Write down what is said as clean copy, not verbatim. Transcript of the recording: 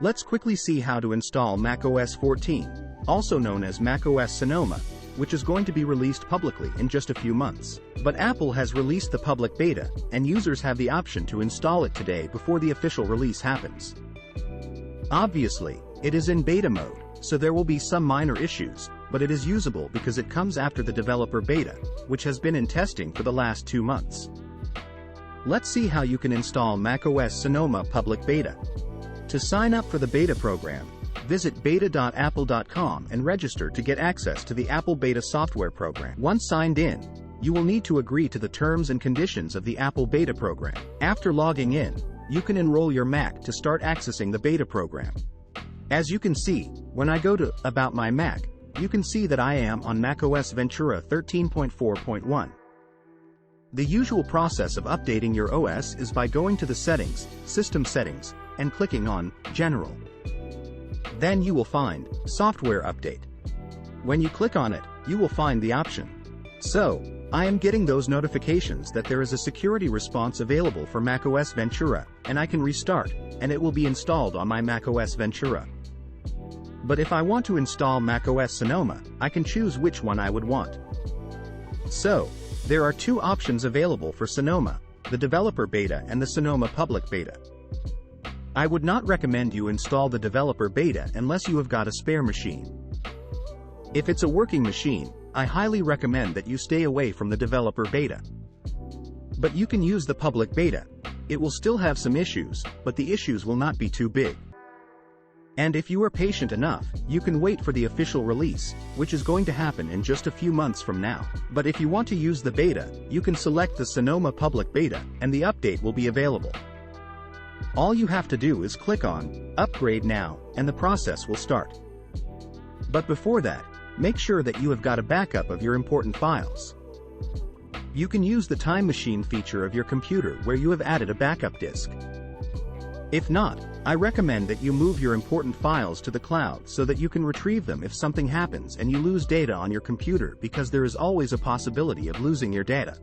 Let's quickly see how to install macOS 14, also known as macOS Sonoma, which is going to be released publicly in just a few months. But Apple has released the public beta, and users have the option to install it today before the official release happens. Obviously, it is in beta mode, so there will be some minor issues, but it is usable because it comes after the developer beta, which has been in testing for the last 2 months. Let's see how you can install macOS Sonoma public beta. To sign up for the beta program, visit beta.apple.com and register to get access to the Apple Beta software program. Once signed in, you will need to agree to the terms and conditions of the Apple Beta program. After logging in, you can enroll your Mac to start accessing the beta program. As you can see, when I go to About My Mac, you can see that I am on macOS Ventura 13.4.1. The usual process of updating your OS is by going to the Settings, System Settings, and clicking on General. Then you will find Software Update. When you click on it, you will find the option. So, I am getting those notifications that there is a security response available for macOS Ventura, and I can restart, and it will be installed on my macOS Ventura. But if I want to install macOS Sonoma, I can choose which one I would want. So, there are 2 options available for Sonoma, the developer beta and the Sonoma public beta. I would not recommend you install the developer beta unless you have got a spare machine. If it's a working machine, I highly recommend that you stay away from the developer beta. But you can use the public beta. It will still have some issues, but the issues will not be too big. And if you are patient enough, you can wait for the official release, which is going to happen in just a few months from now. But if you want to use the beta, you can select the Sonoma public beta, and the update will be available. All you have to do is click on Upgrade Now, and the process will start. But before that, make sure that you have got a backup of your important files. You can use the Time Machine feature of your computer where you have added a backup disk. If not, I recommend that you move your important files to the cloud so that you can retrieve them if something happens and you lose data on your computer, because there is always a possibility of losing your data.